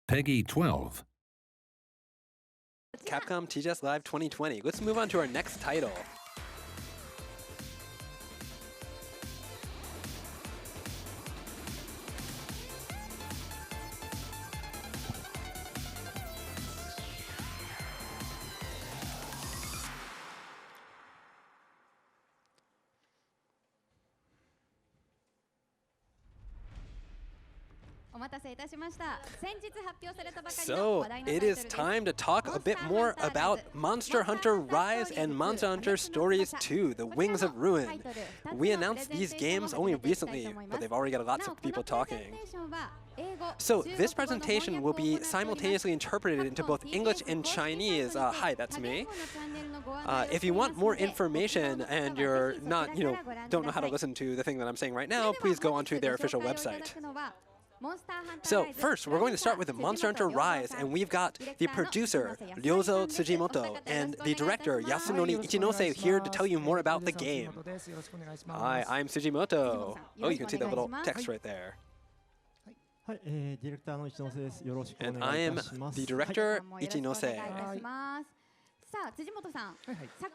Peggy 12. Capcom TGS Live 2020. Let's move on to our next title. So, it is time to talk a bit more about Monster Hunter Rise and Monster Hunter Stories 2, The Wings of Ruin. We announced these games only recently, but they've already got lots of people talking. So, this presentation will be simultaneously interpreted into both English and Chinese. Hi, that's me. If you want more information and you're not, don't know how to listen to the thing that I'm saying right now, please go onto their official website. So first, we're going to start with Monster Hunter Rise, and we've got the producer, Ryozo Tsujimoto, and the director, Yasunori Ichinose, here to tell you more about the game. Hi, I'm Tsujimoto. Oh, you can see the little text right there. And I am the director, Ichinose.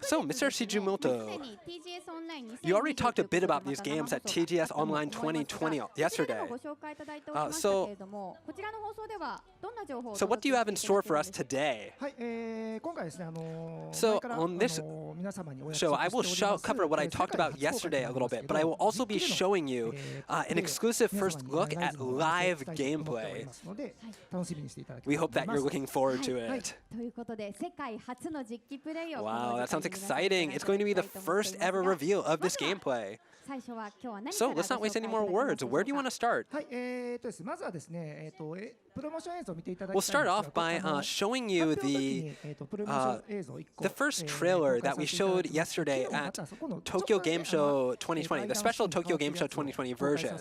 So, Mr. Tsujimoto, you already talked a bit about these games at TGS Online 2020 yesterday. So what do you have in store for us today? So on this show, I will cover what I talked about yesterday a little bit, but I will also be showing you an exclusive first look at live gameplay. We hope that you're looking forward to it. Wow, that sounds exciting. It's going to be the first ever reveal of this gameplay. So let's not waste any more words. Where do you want to start? We'll start off by showing you the first trailer that we showed yesterday at Tokyo Game Show 2020, the special Tokyo Game Show 2020 version.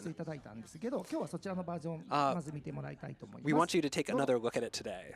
We want you to take another look at it today.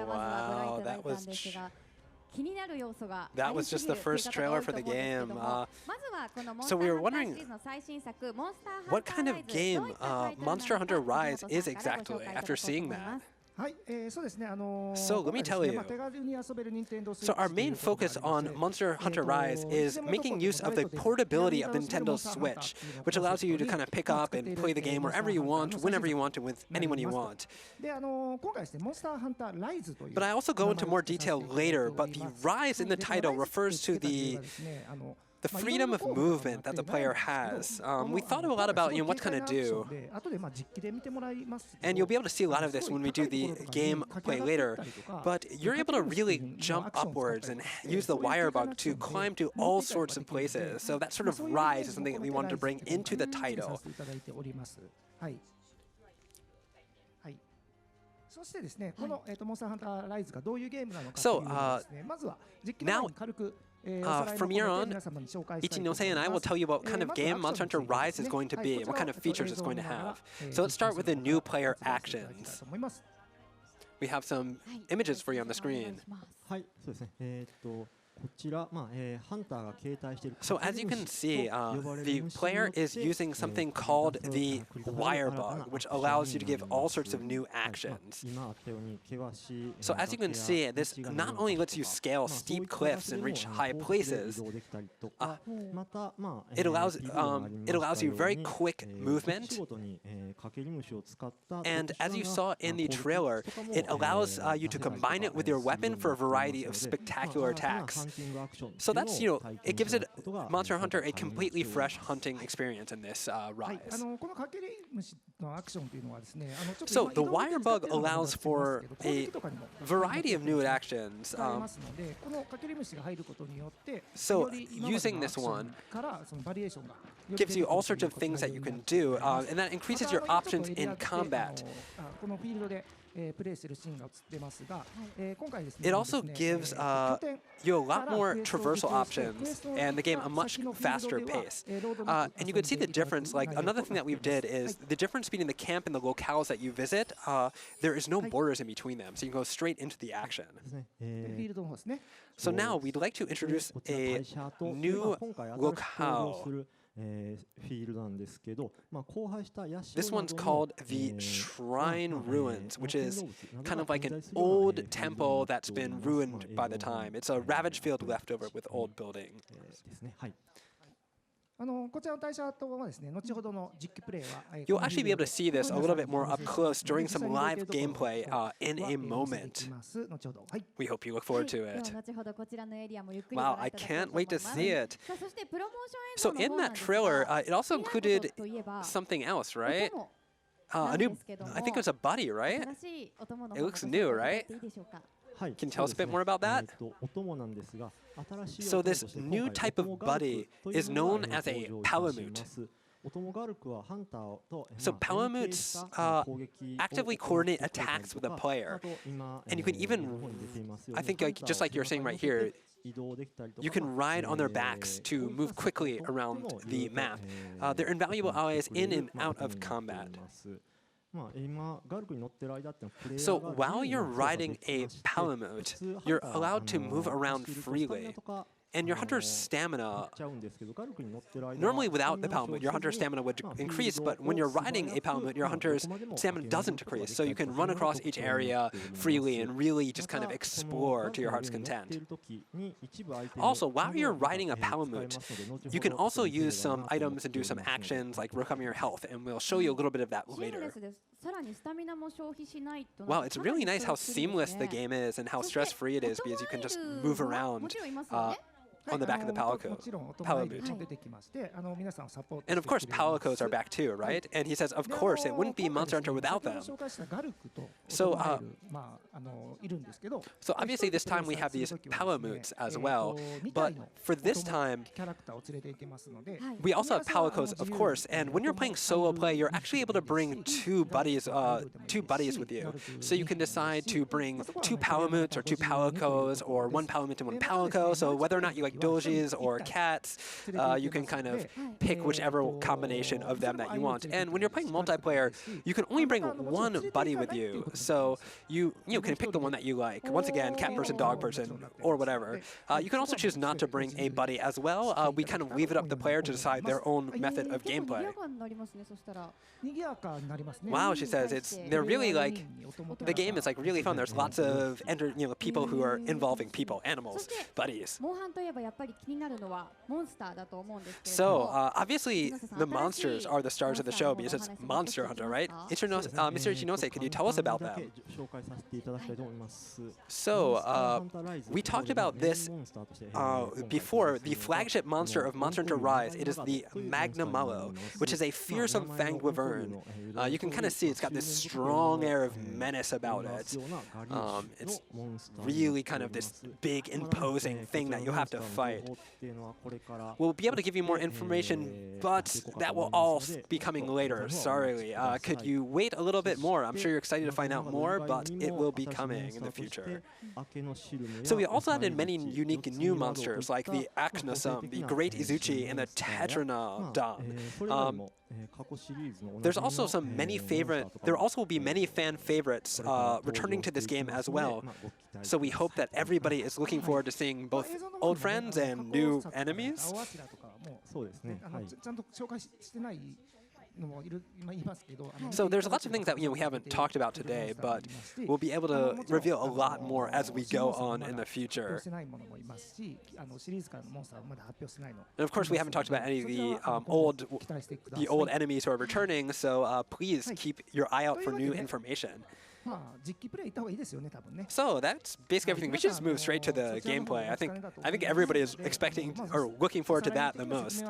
Wow, that was That was just the first trailer for the game. So we were wondering what kind of game Monster Hunter Rise is exactly after seeing that. So let me tell you. So our main focus on Monster Hunter Rise is making use of the portability of the Nintendo Switch, which allows you to kind of pick up and play the game wherever you want, whenever you want, and with anyone you want. But I also go into more detail later, but the Rise in the title refers to the freedom of movement that the player has. We thought a lot about what to kind of do. And you'll be able to see a lot of this when we do the gameplay later. But you're able to really jump upwards and use the wire bug to climb to all sorts of places. So that sort of rise is something that we wanted to bring into the title. So now, from here on, Ichinose and I will tell you what kind of game Monster Hunter Rise is going to be and what kind of features it's going to have. So let's start with the new player actions. We have some images for you on the screen. So as you can see, the player is using something called the wire bug, which allows you to give all sorts of new actions. So as you can see, this not only lets you scale steep cliffs and reach high places, it allows you very quick movement. And as you saw in the trailer, it allows you to combine it with your weapon for a variety of spectacular attacks. So that's, it gives it Monster Hunter a completely fresh hunting experience in this Rise. So the wire bug allows for a variety of new actions. So using this one gives you all sorts of things that you can do, and that increases your options in combat. It also gives you a lot more traversal options and the game a much faster pace. And you can see the difference. Like another thing that we did is the difference between the camp and the locales that you visit. There is no borders in between them, so you can go straight into the action. So now we'd like to introduce a new locale. This one's called the Shrine Ruins, which is kind of like an old temple that's been ruined by the time. It's a ravaged field left over with old buildings. You'll actually be able to see this a little bit more up close during some live gameplay in a moment. We hope you look forward to it. Wow, I can't wait to see it. So in that trailer, it also included something else, right? A new, I think it was a buddy, right? It looks new, right? Can you tell us a bit more about that? So this new type of buddy is known as a Palamute. So Palamutes actively coordinate attacks with a player. And you can even, I think just like you're saying right here, you can ride on their backs to move quickly around the map. They're invaluable allies in and out of combat. So while you're riding a Palamute, you're allowed to move around freely. And your hunter's stamina, normally without the Palamute, your hunter's stamina would increase, but when you're riding a Palamute, your hunter's stamina doesn't decrease. So you can run across each area freely and really just kind of explore to your heart's content. Also, while you're riding a Palamute, you can also use some items and do some actions like recovering your health, and we'll show you a little bit of that later. Wow, it's really nice how seamless the game is and how stress-free it is because you can just move around on the back of the Palamute. And of course, Palicos are back too, right? And he says, of course, it wouldn't be Monster Hunter without them. So obviously this time we have these Palamutes as well, but for this time, we also have Palicos, of course, and when you're playing solo play, you're actually able to bring two buddies with you. So you can decide to bring two Palamutes or two Palicos or one Palamute and one Palico, so whether or not you like like dojis or cats. You can kind of pick whichever combination of them that you want. And when you're playing multiplayer, you can only bring one buddy with you. So you can pick the one that you like. Once again, cat person, dog person, or whatever. You can also choose not to bring a buddy as well. We kind of leave it up to the player to decide their own method of gameplay. Wow, she says they're really like the game is like really fun. There's lots of people who are involving people, animals, buddies. So obviously the monsters are the stars of the show because it's Monster Hunter, right? Mr. Ichinose, could you tell us about them? So we talked about this before. The flagship monster of Monster Hunter Rise, it is the Magnamallow, which is a fearsome fanged wyvern. You can kind of see it's got this strong air of menace about it. It's really kind of this big, imposing thing that you have to fight. We'll be able to give you more information, but that will all be coming later. Sorry. Could you wait a little bit more? I'm sure you're excited to find out more, but it will be coming in the future. So we also added many unique new monsters, like the Aknosum, the Great Izuchi, and the Tetranodon. There's also there also will be many fan favorites returning to this game as well. So we hope that everybody is looking forward to seeing both old friends and new enemies. So there's lots of things that we haven't talked about today, but we'll be able to reveal a lot more as we go on in the future. And of course, we haven't talked about any of the old enemies who are returning. So please keep your eye out for new information. So that's basically everything. We should just move straight to the gameplay. I think everybody is expecting or looking forward to that the most.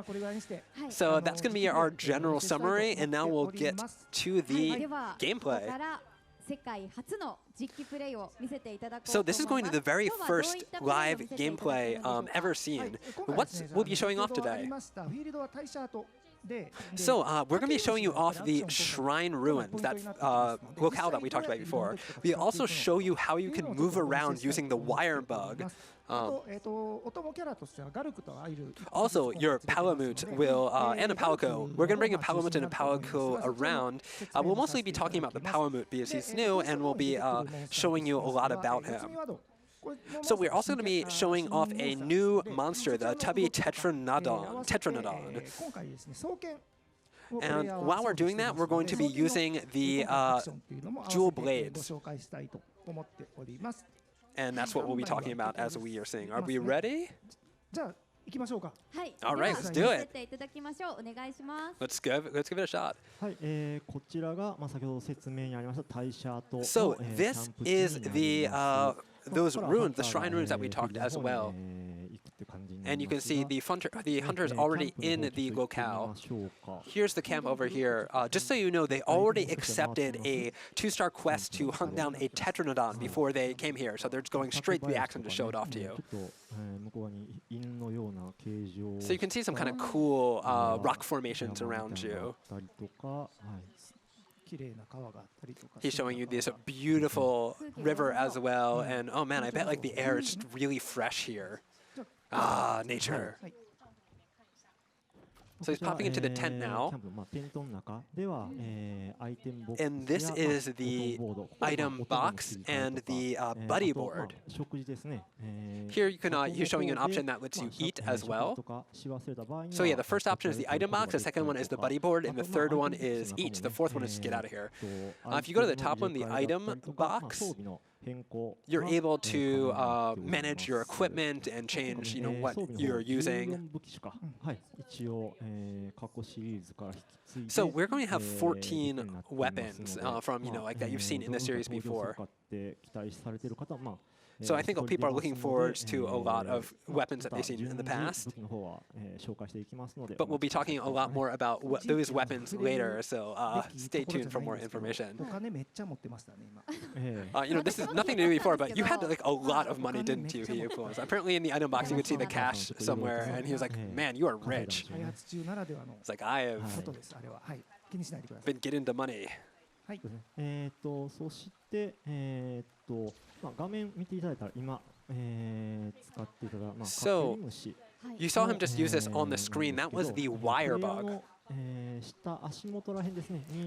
So that's going to be our general summary, and now we'll get to the gameplay. So this is going to be the very first live gameplay ever seen. What will be showing off today? So we're going to be showing you off the Shrine Ruins, that locale that we talked about before. We also show you how you can move around using the wire bug. Also, your Palamute will, and a Palico. We're going to bring a Palamute and a Palico around. We'll mostly be talking about the Palamute because he's new, and we'll be showing you a lot about him. So we're also going to be showing off a new monster, the Tubby Tetranodon. And while we're doing that, we're going to be using the Jewel Blades. And that's what we'll be talking about as we are seeing. Are we ready? All right, let's do it. Let's give it a shot. So this is those ruins, the shrine ruins that we talked as well. And you can see the hunter is already in the locale. Here's the camp over here. Just so you know, they already accepted a 2-star quest to hunt down a Tetranodon before they came here. So they're just going straight to the action to show it off to you. So you can see some kind of cool rock formations around you. He's showing you this beautiful river as well, and oh man, I bet like the air is really fresh here. Ah, nature. So he's popping into the tent now. And this is the item box and the buddy board. Here you can he's showing you an option that lets you eat as well. So yeah, the first option is the item box, the second one is the buddy board, and the third one is eat. The fourth one is get out of here. If you go to the top one, the item box, you're able to manage your equipment and change, what you're using. So we're going to have 14 weapons from, like that you've seen in the series before. So I think people are looking forward to a lot of weapons that they've seen in the past. But we'll be talking a lot more about those weapons later, so stay tuned for more information. This is nothing to do before, but you had like a lot of money, didn't you? Apparently in the item box you could see the cash somewhere, and he was like, man, you are rich. It's like, I have been getting the money. So you saw him just use this on the screen. That was the wire bug.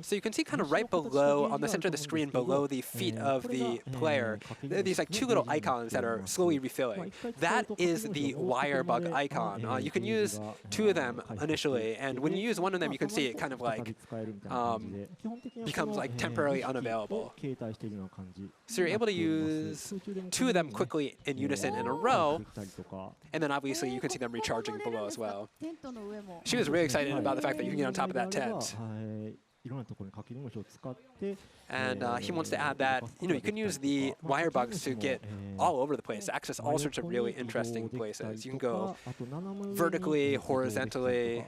So you can see kind of right below, on the center of the screen, below the feet of the player, there are these like two little icons that are slowly refilling. That is the wire bug icon. You can use two of them initially, and when you use one of them, you can see it kind of like becomes like temporarily unavailable. So you're able to use two of them quickly in unison in a row, and then obviously you can see them recharging below as well. She was really excited about the fact that you can get on top of that tent. And he wants to add that, you can use the wire bugs to get all over the place, to access all sorts of really interesting places. You can go vertically, horizontally.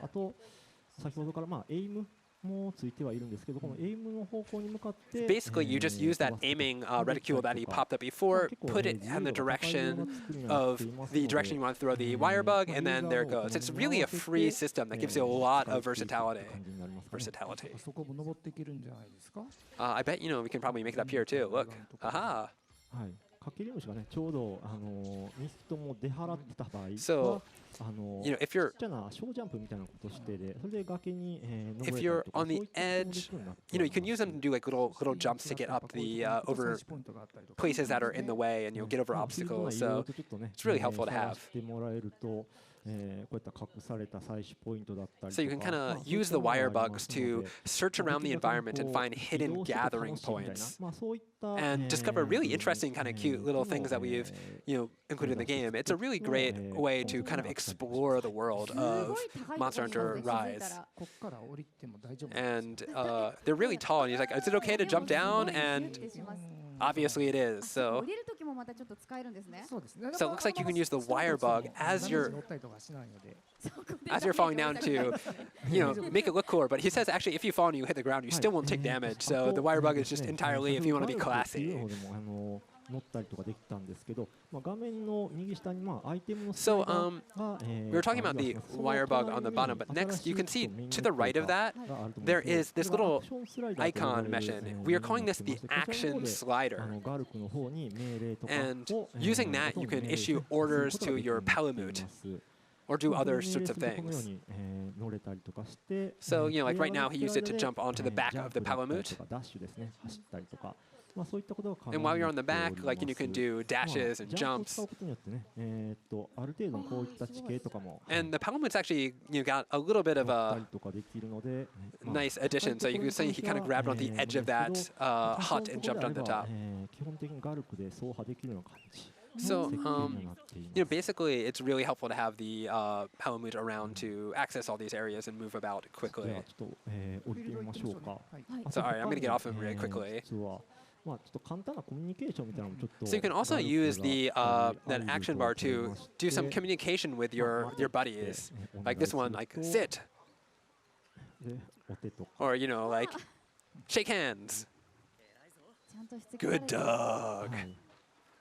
Basically, you just use that aiming reticule that he popped up before, put it in the direction of the direction you want to throw the wire bug, and then there it goes. It's really a free system that gives you a lot of versatility. I bet, we can probably make it up here too. Look. Aha. So, if you're on the edge, you can use them to do like little jumps to get up the over places that are in the way, and get over obstacles. So it's really helpful to have. So you can kind of use the wire bugs to search around the environment and find hidden gathering points and discover really interesting kind of cute little things that we've included in the game. It's a really great way to kind of explore the world of Monster Hunter Rise. And they're really tall, and he's like, is it okay to jump down? And obviously it is. So it looks like you can use the wire bug as you're falling down to, make it look cooler. But he says actually, if you fall and you hit the ground, you still won't take damage. So the wire bug is just entirely if you want to be classy. So we were talking about the wire bug on the bottom, but next you can see to the right of that, there is this little icon mentioned. We are calling this the action slider. And using that, you can issue orders to your Palamute or do other sorts of things. So, like right now, he used it to jump onto the back of the Palamute. And while you're on the back, you can do dashes and jumps. And the Palamute's actually got a little bit of a nice addition. So you can see he kind of grabbed on the edge of that hut and jumped on the top. So, basically, it's really helpful to have the Palamute around to access all these areas and move about quickly. So, all right, I'm going to get off him really quickly. So you can also use the that action bar to do some communication with your buddies, like this one, like sit, or like shake hands. Good dog.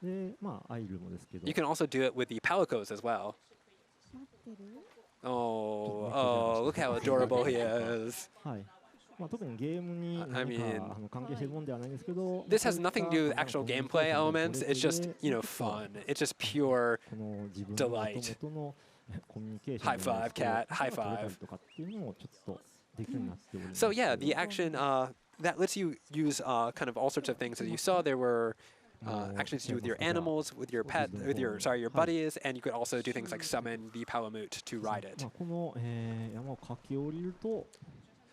You can also do it with the Palicos as well. Oh, look how adorable he is. I mean, this has nothing to do with actual gameplay elements. It's just, fun. It's just pure delight. High five, cat. High five. So yeah, the action that lets you use kind of all sorts of things. As you saw, there were actions to do with your animals, with your pet, with your buddies, and you could also do things like summon the Palamute to ride it.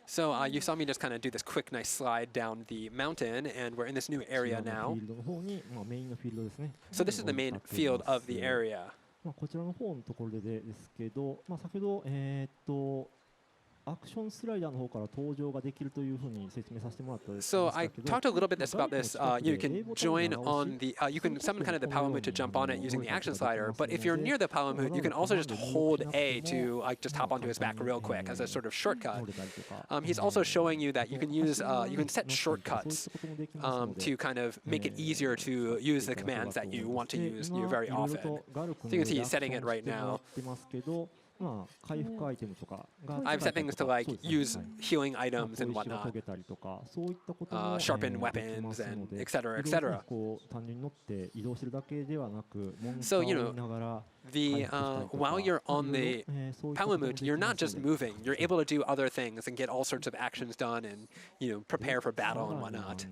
So you saw me just kind of do this quick, nice slide down the mountain, and we're in this new area now. So this is the main field of the area. So I talked a little bit about this. You can join on the, you can summon kind of the Palamute to jump on it using the action slider. But if you're near the Palamute, you can also just hold A to just hop onto his back real quick as a sort of shortcut. He's also showing you that you can use, you can set shortcuts to kind of make it easier to use the commands that you want to use very often. So you can see he's setting it right now. I've said things to like use healing items and whatnot, sharpen weapons and etc. etc. So while you're on the Palamute, you're not just moving. You're able to do other things and get all sorts of actions done and prepare for battle and whatnot.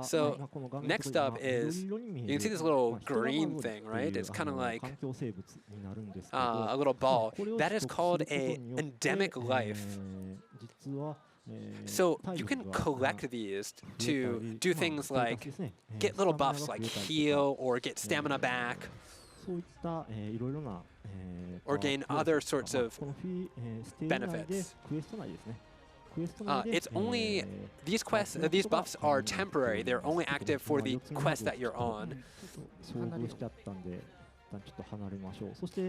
So next up is you can see this little green thing, right? It's kind of like a little ball. That is called a endemic life. So you can collect these to do things like get little buffs like heal or get stamina back, or gain other sorts of benefits. It's only these buffs are temporary. They're only active for the quest that you're on.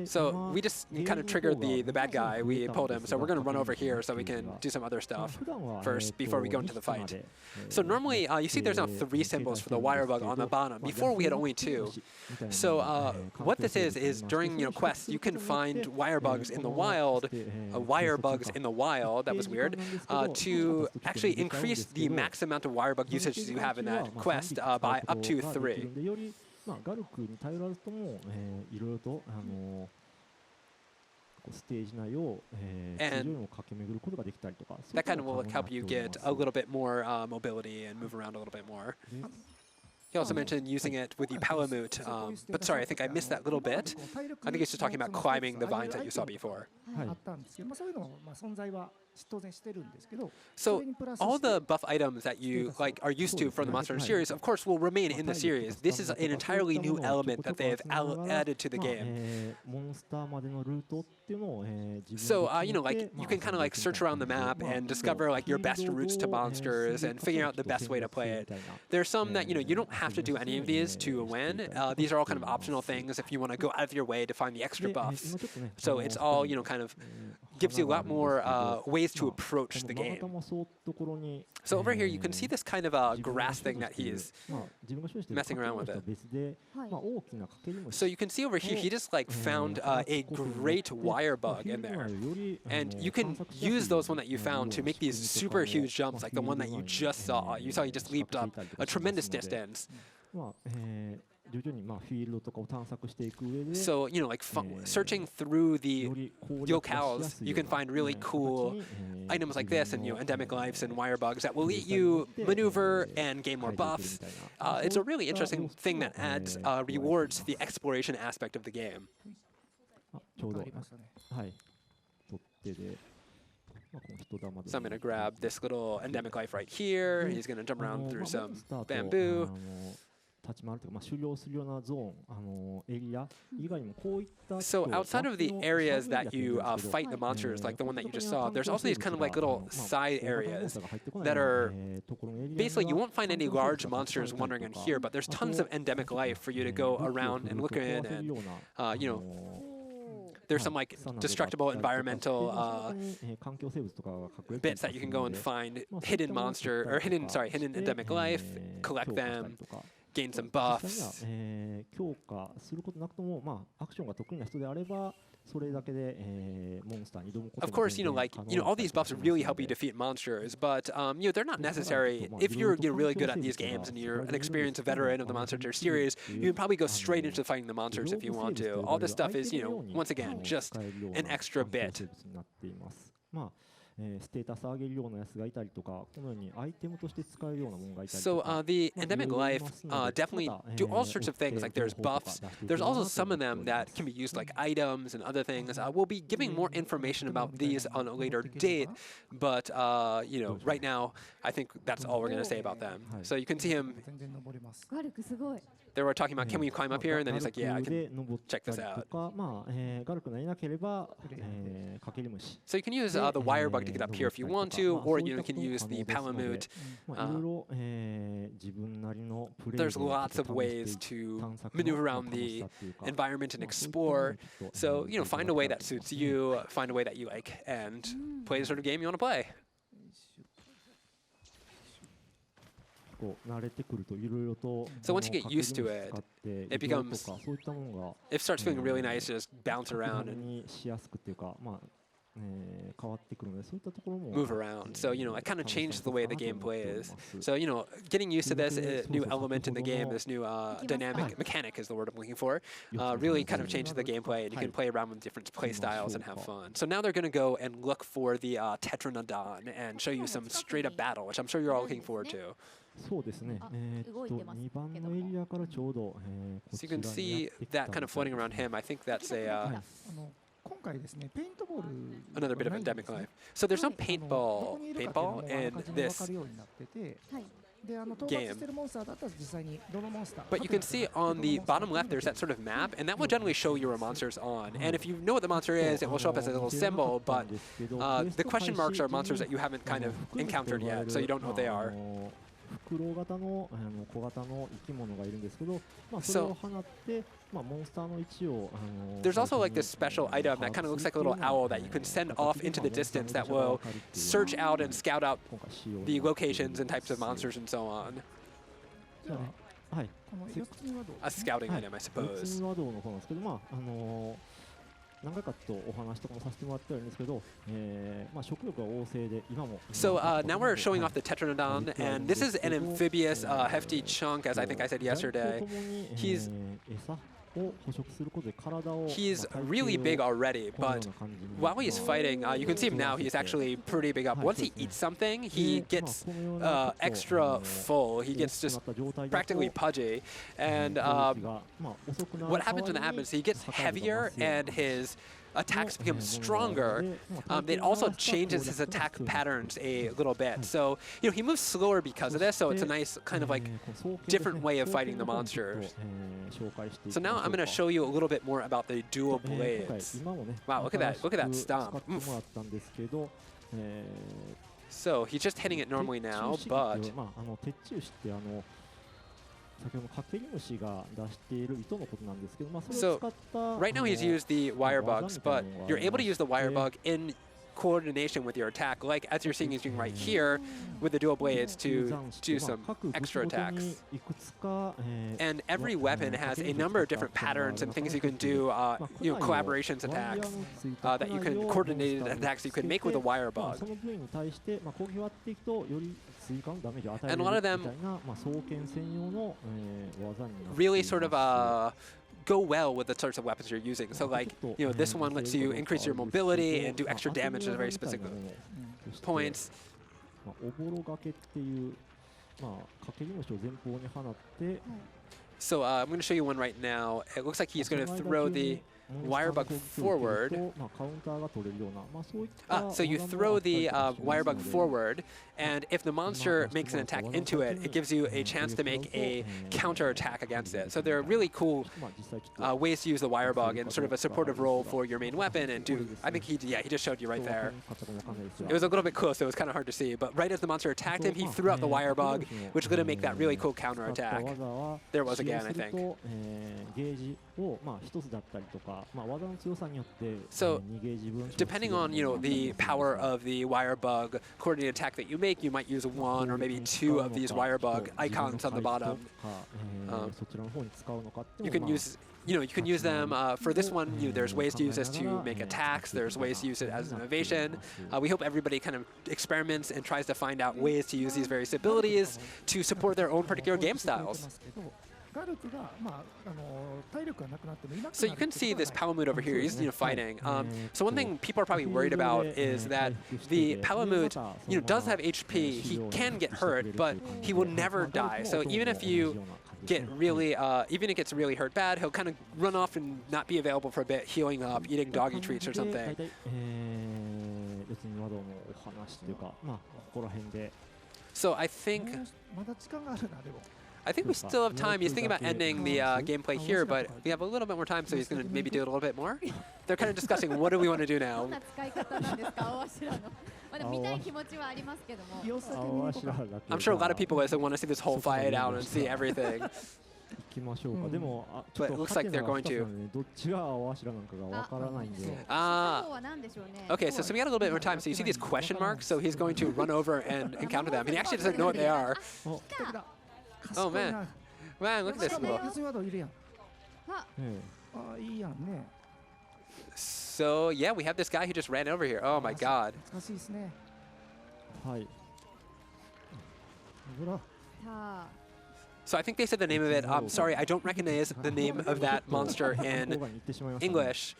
So we just kind of triggered the bad guy. We pulled him. So we're going to run over here so we can do some other stuff first before we go into the fight. So normally you see there's now 3 symbols for the wire bug on the bottom. Before we had only 2. So what this is during quests you can find wire bugs in the wild, that was weird, to actually increase the max amount of wire bug usage you have in that quest by up to 3. And that kind of will help you get a little bit more mobility and move around a little bit more. He also mentioned using it with the Palamute, but sorry, I think I missed that little bit. I think he's just talking about climbing the vines that you saw before. So all the buff items that you are used to from the Monster Hunter series, of course, will remain in the series. This is an entirely new element that they have added to the game. So you can kind of search around the map and discover your best routes to monsters and figure out the best way to play it. There's some that you don't have to do any of these to win. These are all kind of optional things if you want to go out of your way to find the extra buffs. So it's all kind of gives you a lot more ways to approach the game. So over here you can see this kind of grass thing that he's messing around with it. So you can see over here he just found a great wire bug in there, and you can use those one that you found to make these super huge jumps like the one that you just saw. You saw he just leaped up a tremendous distance. So, searching through the locales, you can find really cool items like this and, endemic lives and wire bugs that will let you maneuver and gain more buffs. It's a really interesting thing that adds rewards to the exploration aspect of the game. So I'm going to grab this little endemic life right here. He's going to jump around through some bamboo. So outside of the areas that you fight the monsters, like the one that you just saw, there's also these kind of little side areas that are basically you won't find any large monsters wandering in here, but there's tons of endemic life for you to go around and look in, and there's some destructible environmental bits that you can go and find hidden endemic life, collect them, gain some buffs. Of course, all these buffs really help you defeat monsters, but they're not necessary. If you're really good at these games and you're an experienced veteran of the Monster Hunter series, you can probably go straight into fighting the monsters if you want to. All this stuff is, once again, just an extra bit. So the endemic life definitely do all sorts of things, like there's buffs. There's also some of them that can be used like items and other things. We'll be giving more information about these on a later date, but right now I think that's all we're going to say about them. So you can see him. They were talking about, can we climb up here? And then he's like, yeah, I can check this out. So you can use the wire bug to get up here if you want to, or you can use the Palamute. There's lots of ways to maneuver around the environment and explore. So, find a way that suits you, find a way that you like, and play the sort of game you want to play. So once you get used to it, it becomes, it starts feeling really nice to just bounce around and move around. So, you know, it kind of changed the way the game plays. So, you know, getting used to this new element in the game, this new dynamic mechanic is the word I'm looking for, really kind of changed the gameplay, and you can play around with different play styles and have fun. So now they're going to go and look for the Tetranodon and show you some straight up battle, which I'm sure you're all looking forward to. So you can see that kind of floating around him. I think that's a another bit of endemic life. So there's no paintball in this game. But you can see on the bottom left there's that sort of map, and that will generally show you where monsters on. And if you know what the monster is, it will show up as a little symbol, but the question marks are monsters that you haven't kind of encountered yet, so you don't know what they are. So there's also like this special item that kind of looks like a little owl that you can send off into the distance that will search out and scout out the locations and types of monsters and so on. A scouting item, I suppose. So now we're showing off the Tetranodon, and this is an amphibious, hefty chunk, as I think I said yesterday. He's really big already, but while he's fighting, you can see him now, he's actually pretty big up. Once he eats something, he gets extra full. He gets just practically pudgy. And what happens when that happens, he gets heavier and his attacks become stronger. It also changes his attack patterns a little bit. So, you know, he moves slower because of this, so it's a nice kind of like different way of fighting the monsters. So now I'm going to show you a little bit more about the dual blades. Wow, look at that stomp. Oof. So he's just hitting it normally now, but so right now he's used the wire bugs, but you're able to use the wire bug in coordination with your attack, like as you're seeing he's doing right here with the dual blades to do some extra attacks. And every weapon has a number of different patterns and things you can do, you know, collaborations attacks that you can coordinate attacks you can make with a wire bug. And a lot of them really sort of go well with the sorts of weapons you're using. So like, you know, this one lets you increase your mobility and do extra damage at very specific points. So I'm going to show you one right now. It looks like he's going to throw the wire bug forward. So you throw the wire bug forward, and if the monster makes an attack into it, it gives you a chance to make a counter attack against it. So there are really cool ways to use the wire bug in sort of a supportive role for your main weapon and do, I think he just showed you right there. It was a little bit close, so it was kind of hard to see, but right as the monster attacked him, he threw out the wire bug, which is going to make that really cool counter attack. There it was again, I think. So, depending on, you know, the power of the wire bug coordinated attack that you make, you might use one or maybe two of these wire bug icons on the bottom. You can use, you know, you can use them for this one. You know, there's ways to use this to make attacks. There's ways to use it as an innovation. We hope everybody kind of experiments and tries to find out ways to use these various abilities to support their own particular game styles. So you can see this Palamute over here, he's, you know, fighting. So one thing people are probably worried about is that the Palamute, you know, does have HP. He can get hurt, but he will never die. So even if you get really, even if it gets really hurt bad, he'll kind of run off and not be available for a bit, healing up, eating doggy treats or something. So I think we still have time. He's thinking about ending the gameplay here, but we have a little bit more time, so he's going to maybe do it a little bit more. They're kind of discussing what do we want to do now. I'm sure a lot of people want to see this whole fight out and see everything. But it looks like they're going to. Okay, so we got a little bit more time. So you see these question marks, so he's going to run over and encounter them. And he actually doesn't know what they are. Oh, man. Man, look at this little. So, yeah, we have this guy who just ran over here. Oh, my God. So I think they said the name of it. Sorry, I don't recognize the name of that monster in English,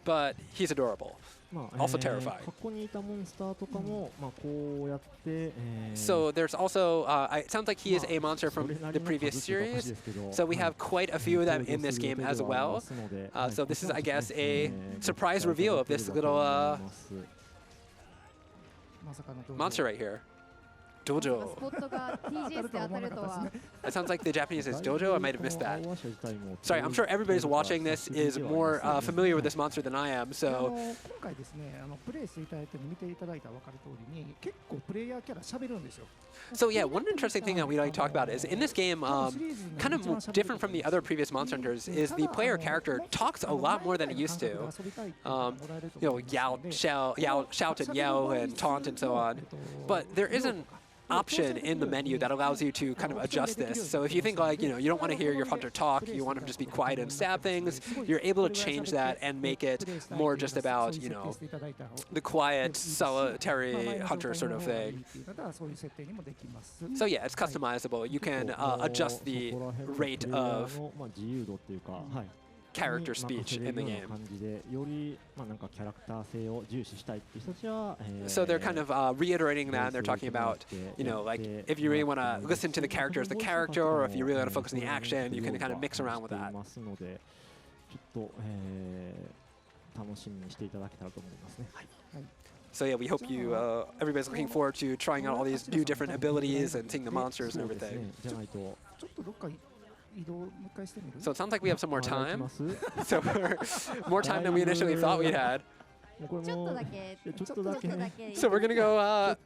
but he's adorable. Also terrifying. So there's also, it sounds like he is a monster from the previous series. So we have quite a few of them in this game as well. So this is, I guess, a surprise reveal of this little monster right here. Dojo. That sounds like the Japanese is Dojo. I might have missed that. Sorry, I'm sure everybody's watching this is more familiar with this monster than I am, so... So yeah, one interesting thing that we like to talk about is in this game, kind of different from the other previous Monster Hunters, is the player character talks a lot more than he used to. You know, shout and yell and taunt and so on. But there isn't option in the menu that allows you to kind of adjust this. So if you think like, you know, you don't want to hear your hunter talk, you want him to just be quiet and stab things, you're able to change that and make it more just about, you know, the quiet, solitary hunter sort of thing. So yeah, it's customizable. You can adjust the rate of character speech in the game. So they're kind of reiterating that, and they're talking about, you know, like if you really want to listen to the character as the character, or if you really want to focus on the action, you can kind of mix around with that. So yeah, we hope you, everybody's looking forward to trying out all these new different abilities and seeing the monsters and everything. So it sounds like we have some more time. So more time than we initially thought we had. So we're gonna go.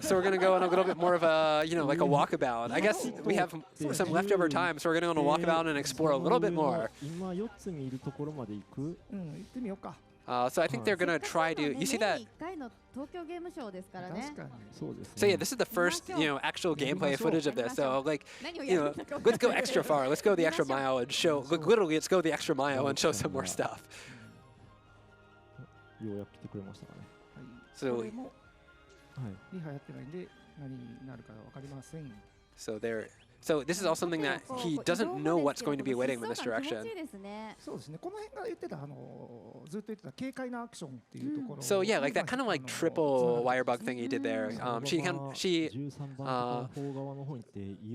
So we're gonna go on a little bit more of a, you know, like a walkabout. I guess we have some leftover time, so we're gonna go on a walkabout and explore a little bit more. So I think they're gonna try to. You see that? So yeah, this is the first, you know, actual gameplay footage of this. So like, you know, let's go extra far. Let's go the extra mile and show. Literally, let's go the extra mile and show some more stuff. So there. So this is also something that he doesn't know what's going to be awaiting him in this direction. So yeah, like that kind of like triple wire bug thing he did there. She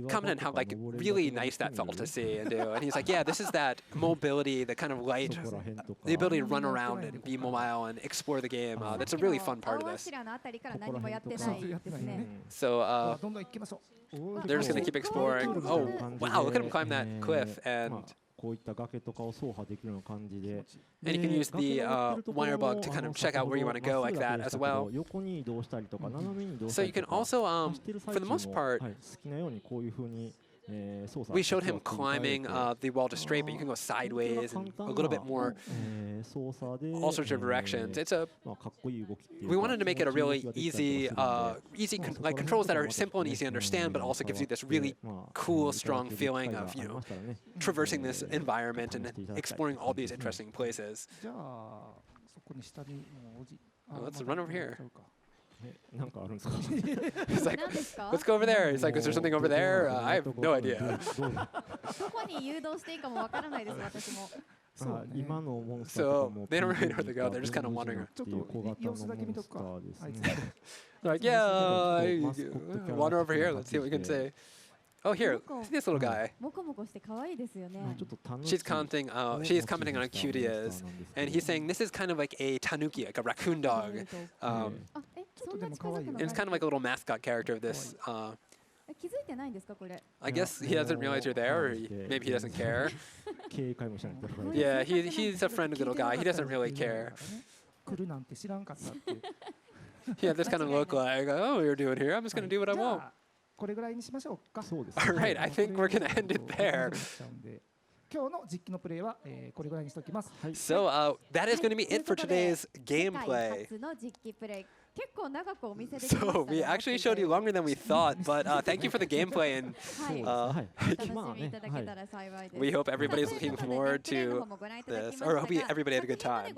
commented how like really nice that felt to see and do. And he's like, yeah, this is that mobility, the kind of light, the ability to run around and be mobile and explore the game. That's a really fun part of this. So they're just going to keep exploring. Oh, wow, look at him climb that cliff. And you can use the wire bug to kind of check out where you want to go like that as well. So you can also, for the most part, we showed him climbing the wall just straight, but you can go sideways and a little bit more, all sorts of directions. It's a. We wanted to make it a really easy, like controls that are simple and easy to understand, but also gives you this really cool, strong feeling of, you know, traversing this environment and exploring all these interesting places. Let's run over here. He's like, let's go over there. He's like, is there something over there? I have no idea. So they don't really know where to go. They're just kind of wandering. They're like, yeah, wander over here. Let's see what we can say. Oh, here, see this little guy. She's commenting on how cute he is. And he's saying this is kind of like a tanuki, like a raccoon dog. And it's kind of like a little mascot character of this. I guess he doesn't realize you're there, or maybe he doesn't care. Yeah, he's a friendly little guy. He doesn't really care. Yeah, this kind of look like, oh, you're doing here. I'm just going to do what I want. これぐらいにしましょうか。All right, I think we're going to end it there. 今日の実機のプレイはこれぐらいにしておきます。So that is going to be it for today's gameplay. So we actually showed you longer than we thought, but thank you for the gameplay, and we hope everybody's looking forward to this, or hope everybody had a good time.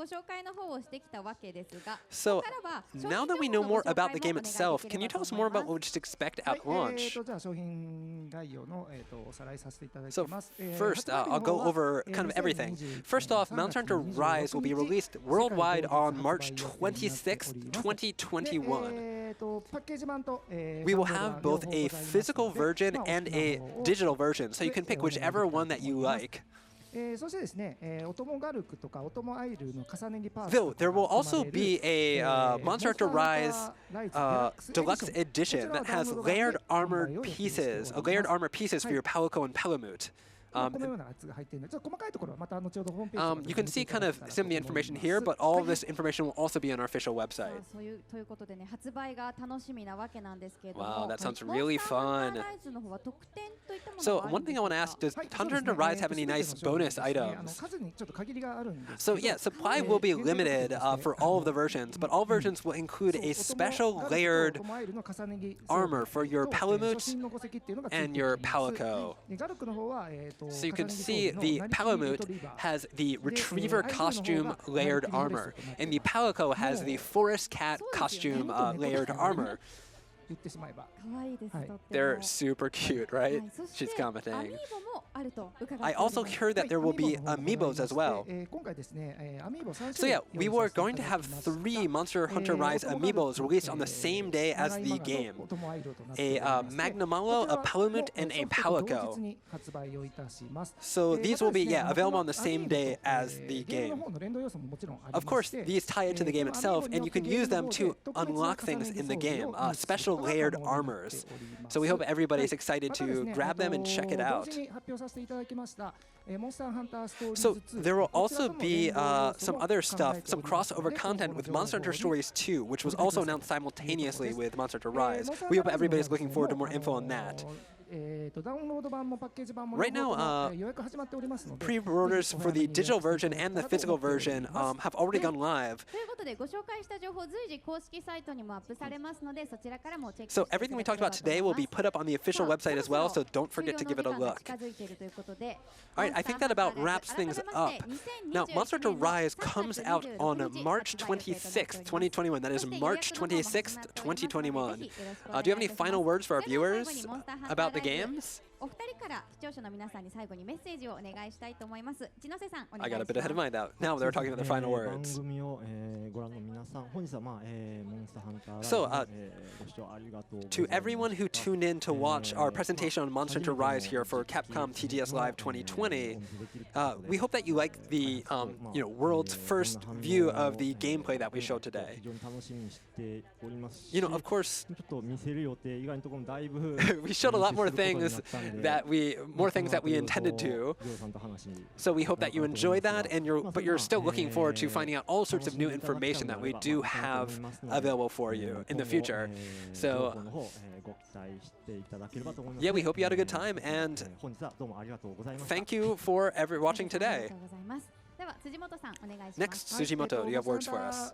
So now that we know more about the game itself, can you tell us more about what we should expect at launch? So first, I'll go over kind of everything. First off, Monster Hunter Rise will be released worldwide on March 26th, 2021. We will have both a physical version and a digital version, so you can pick whichever one that you like. Though there will also be a Monster Hunter Rise Deluxe Edition that has layered armored pieces, for your Palico and Palamute. You can see kind of some of the information here, but all of this information will also be on our official website. Wow, that sounds really fun. So one thing I want to ask, does Hunter Hunter Rise have any nice bonus items? So yeah, supply will be limited for all of the versions, but all versions will include a special layered armor for your Palamute and your Palico. So you can see the Palamute has the Retriever costume layered armor, and the Palico has the Forest Cat costume layered armor. They're super cute, right? She's commenting. I also heard that there will be amiibos as well. So yeah, we were going to have 3 Monster Hunter Rise amiibos released on the same day as the game. A Magnamalo, a Palamute, and a Palico. So these will be, available on the same day as the game. Of course, these tie into the game itself, and you can use them to unlock things in the game, special layered armors. So we hope everybody's excited to grab them and check it out. So there will also be some other stuff, some crossover content with Monster Hunter Stories 2, which was also announced simultaneously with Monster Hunter Rise. We hope everybody's looking forward to more info on that. Right now, pre-orders for the digital version and the physical version have already gone live. So everything we talked about today will be put up on the official website as well, so don't forget to give it a look. All right, I think that about wraps things up. Now, Monster Hunter Rise comes out on March 26th, 2021. That is March 26th, 2021. Do you have any final words for our viewers about the games? I got a bit ahead of mine now they're talking about their final words. So, to everyone who tuned in to watch our presentation on Monster Hunter Rise here for Capcom TGS Live 2020, we hope that you like the world's first view of the gameplay that we showed today. Of course, we showed a lot more things that we intended to. So we hope that you enjoyed that, but you're still looking forward to finding out all sorts of new information that we do have available for you in the future. So yeah, we hope you had a good time, and thank you for watching today. Next, Tsujimoto, do you have words for us?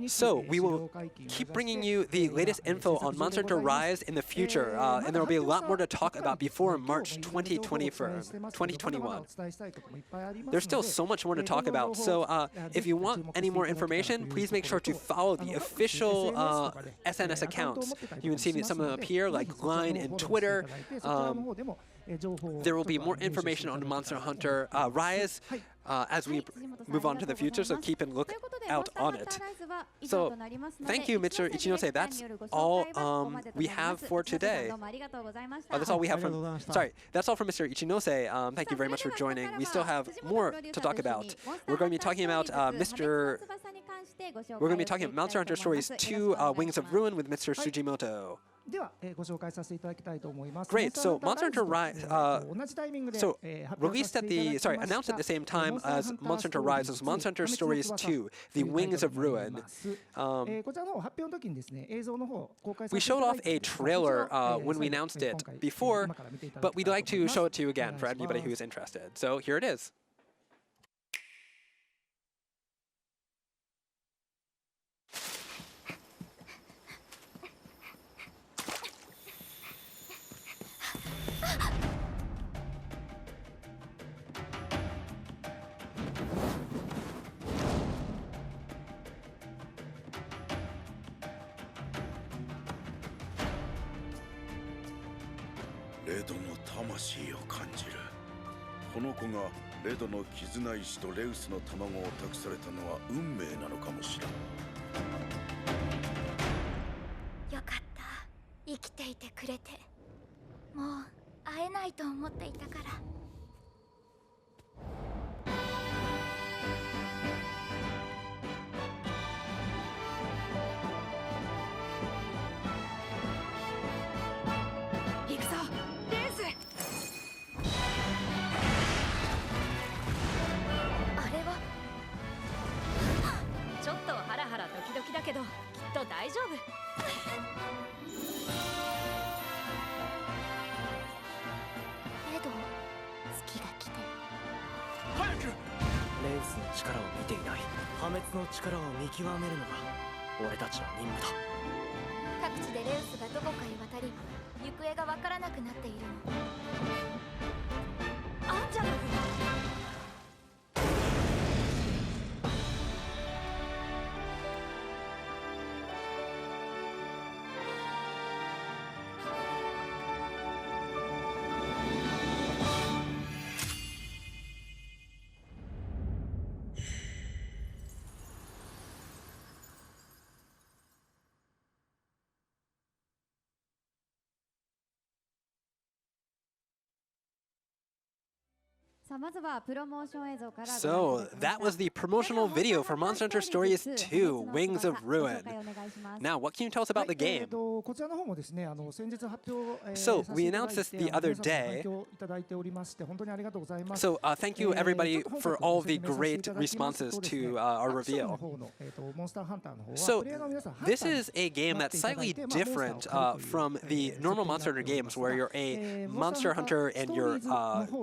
So, we will keep bringing you the latest info on Monster Hunter Rise in the future, and there will be a lot more to talk about before March 2021. There's still so much more to talk about, so if you want any more information, please make sure to follow the official SNS accounts. You can see some of them up here, like Line and Twitter. There will be more information on Monster Hunter Rise as we move on to the future, so keep a look out on it. So, thank you, Mr. Ichinose. That's all we have for today. That's all we have from... Sorry, that's all from Mr. Ichinose. Thank you very much for joining. We still have more to talk about. We're going to be talking about Monster Hunter Stories 2, Wings of Ruin with Mr. Tsujimoto. では、ご紹介させていただきたいと思います。 Great. So Monster Hunter Rise, 同じタイミングで so 発表さ released せ at ていただ the き sorry ました announced at the same time as Monster Hunter Rise was Monster Hunter Stories 2: The Wings of Ruin. こちらの発表の時にですね、映像の方公開さ We せてい showed ただ off いて a です trailer こちらを when we 最後 announced it 今回 before, 今から見ていただ but き we'd たい like と思 to います。 show it to you again お for 願いし anybody ま who す is interested. So here it is. レドの魂を感じる。この子がレドの絆石とレウスの卵を託されたのは運命なのかもしれん。よかった。生きていてくれて。もう会えないと思っていたから。行くぞ、レース。あれはちょっとハラハラドキドキだけどきっと大丈夫。レド、月が来て。早く。レウスの力を見ていない。破滅の力を見極めるのが俺たちの任務だ。各地でレウスがどこかへ渡り行方がわからなくなっているの。アンジャラフ。So that was the promotional video for Monster Hunter Stories 2: Wings of Ruin. Now, what can you tell us about the game? こちらの方もですね、先日発表、So させて we いただい announced て this the other 皆様 day. 反響いただいておりまして本当にありがとうございます。 So thank you everybody for all of the great responses to our reveal. So this is a game that's slightly different from the normal Monster Hunter games where you're a monster hunter and you're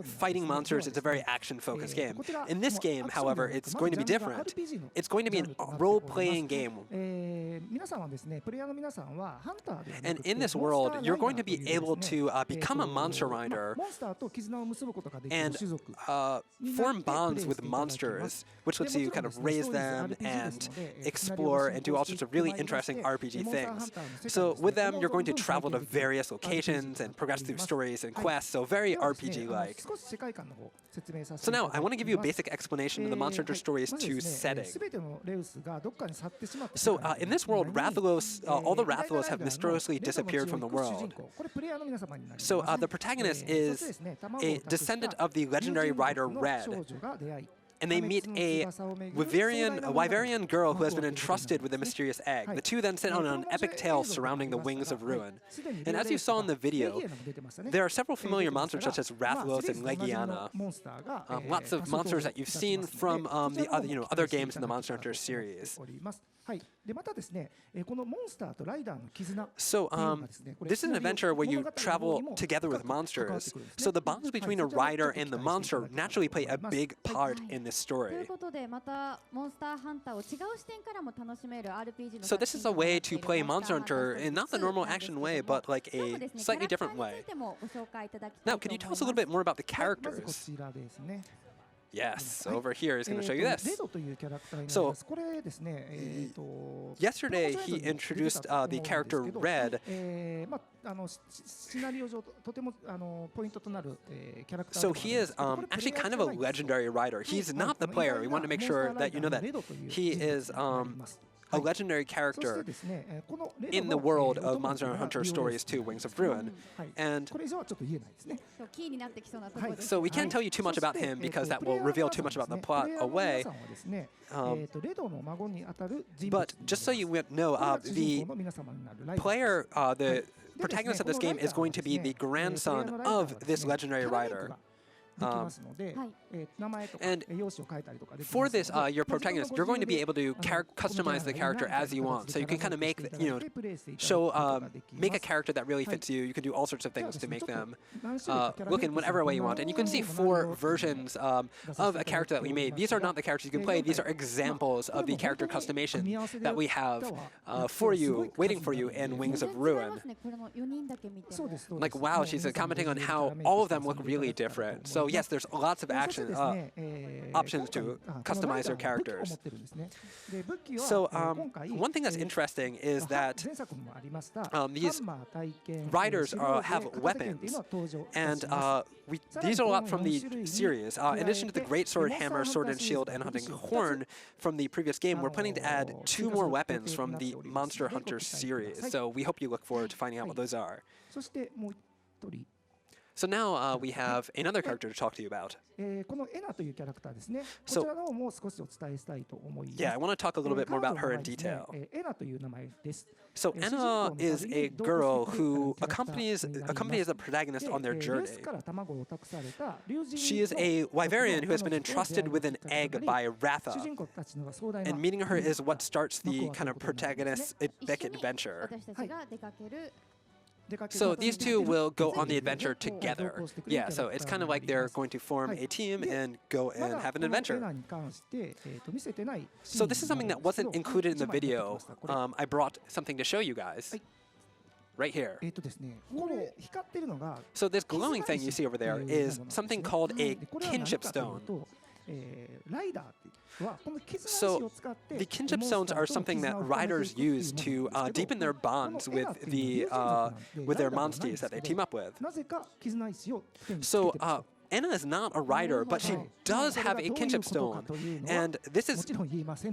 fighting monsters. It's a very action-focused game. In this game, however, it's going to be different. It's going to be a role-playing game. And in this world, you're going to be able to become a monster rider and form bonds with monsters, which lets you kind of raise them and explore and do all sorts of really interesting RPG things. So with them, you're going to travel to various locations and progress through stories and quests, so very RPG-like. So now, I want to give you a basic explanation of the Monster Hunter Stories 2 setting. So in this world, Rathalos, all the Rathalos have mysteriously disappeared from the world. So the protagonist is a descendant of the legendary rider Red. And they meet a Wyverian girl who has been entrusted with a mysterious egg. The two then set on an epic tale surrounding the Wings of Ruin. And as you saw in the video, there are several familiar monsters such as Rathalos and Legiana. Lots of monsters that you've seen from the other games in the Monster Hunter series. So this is an adventure where you travel together with monsters. So the bonds between a rider and the monster naturally play a big part in this story. So this is a way to play Monster Hunter in not the normal action way, but like a slightly different way. Now, can you tell us a little bit more about the characters? Yes, over here he's going to show you this. So, yesterday he introduced the character Red. So he is actually kind of a legendary rider. He's not the player. We want to make sure that you know that he is a legendary character in the world of Monster Hunter Stories 2: Wings of Ruin. And so we can't tell you too much about him because that will reveal too much about the plot away. But just so you know, the player, protagonist of this game is going to be the grandson of this legendary rider. And for this, your protagonist, you're going to be able to customize the character as you want. So you can kind of make, make a character that really fits you. You can do all sorts of things to make them look in whatever way you want. And you can see 4 versions of a character that we made. These are not the characters you can play. These are examples of the character customization that we have for you, waiting for you in Wings of Ruin. Like, wow, she's commenting on how all of them look really different. So yes, there's lots of options to customize your characters. So one thing that's interesting is that these riders have weapons, and these are a lot from the series. In addition to the Great Sword, Hammer, Sword and Shield, and Hunting Horn from the previous game, we're planning to add 2 more weapons from the Monster Hunter series. So we hope you look forward to finding out what those are. So now we have another character to talk to you about. So, yeah, I want to talk a little bit more about her in detail. So Enna is a girl who accompanies the protagonist on their journey. She is a Wyverian who has been entrusted with an egg by Ratha, and meeting her is what starts the kind of protagonist's epic adventure. So these 2 will go on the adventure together. Yeah, so it's kind of like they're going to form a team and go and have an adventure. So this is something that wasn't included in the video. I brought something to show you guys. Right here. So this glowing thing you see over there is something called a kinship stone. So the kinship stones are something that riders use to deepen their bonds with their monsties that they team up with. So Enna is not a rider, but she does have a kinship stone. And this is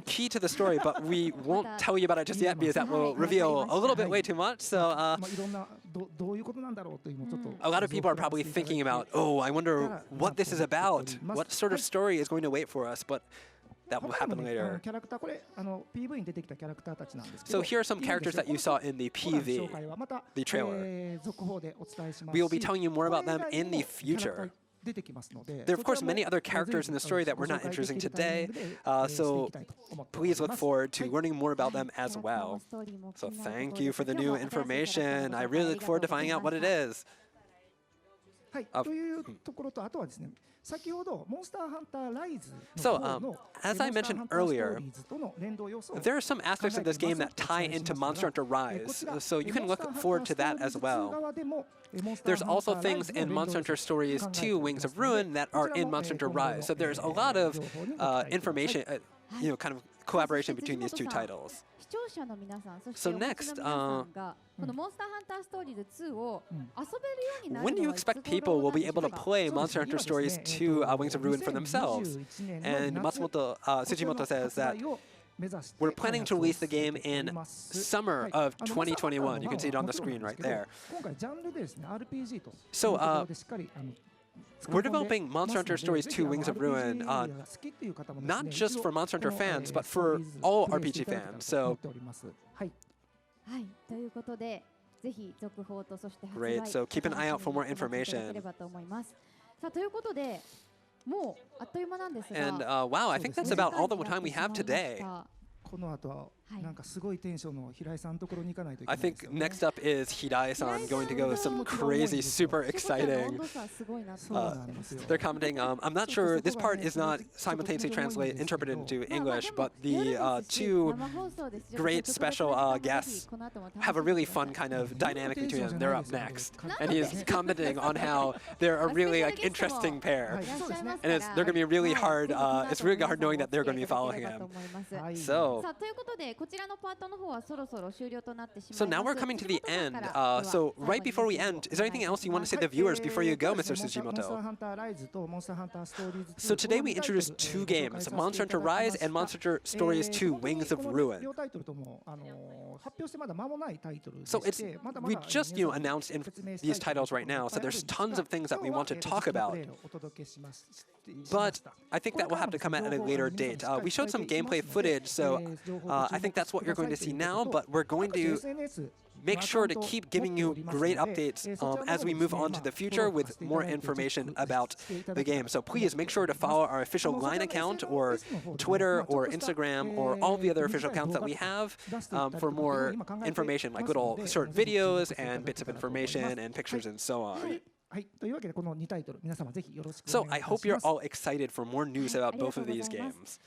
key to the story, but we won't tell you about it just yet because that will reveal a little bit way too much. So a lot of people are probably thinking about, oh, I wonder what this is about. What sort of story is going to wait for us? But that will happen later. So here are some characters that you saw in the PV, the trailer. We will be telling you more about them in the future. There are, of course, many other characters in the story that we're not introducing today, so please look forward to learning more about them as well. So thank you for the new information. I really look forward to finding out what it is. So, as I mentioned earlier, there are some aspects of this game that tie into Monster Hunter Rise, so you can look forward to that as well. There's also things in Monster Hunter Stories 2, Wings of Ruin, that are in Monster Hunter Rise, so there's a lot of information, kind of collaboration between these 2 titles. So next, when do you expect people will be able to play Monster Hunter Stories 2 Wings of Ruin for themselves? And Tsujimoto says that we're planning to release the game in summer of 2021. You can see it on the screen right there. So we're developing Monster Hunter Stories 2 Wings of Ruin not just for Monster Hunter fans, but for all RPG fans. So great, so keep an eye out for more information. And wow, I think that's about all the time we have today. I think next up is Hirai-san going to go some crazy, super exciting. They're commenting, I'm not sure, this part is not simultaneously interpreted into English, but the 2 great special guests have a really fun kind of dynamic between them. They're up next. And he's commenting on how they're a really interesting pair. And they're going to be really hard, it's really hard knowing that they're going to be following him. So now we're coming to the end. So right before we end, is there anything else you want to say to the viewers before you go, Mr. Tsujimoto? So today we introduced 2 games, Monster Hunter Rise and Monster Hunter Stories 2 Wings of Ruin. So we just announced these titles right now, so there's tons of things that we want to talk about. But I think that will have to come at a later date. We showed some gameplay footage, so I think that's what you're going to see now, but we're going to make sure to keep giving you great updates as we move on to the future with more information about the game. So please make sure to follow our official Line account or Twitter or Instagram or all the other official accounts that we have for more information, like little short videos and bits of information and pictures and so on. はい、というわけでこの2タイトル皆様ぜひよろしくお So 願いいたし I ます。 hope you're all excited for more news about both of these games.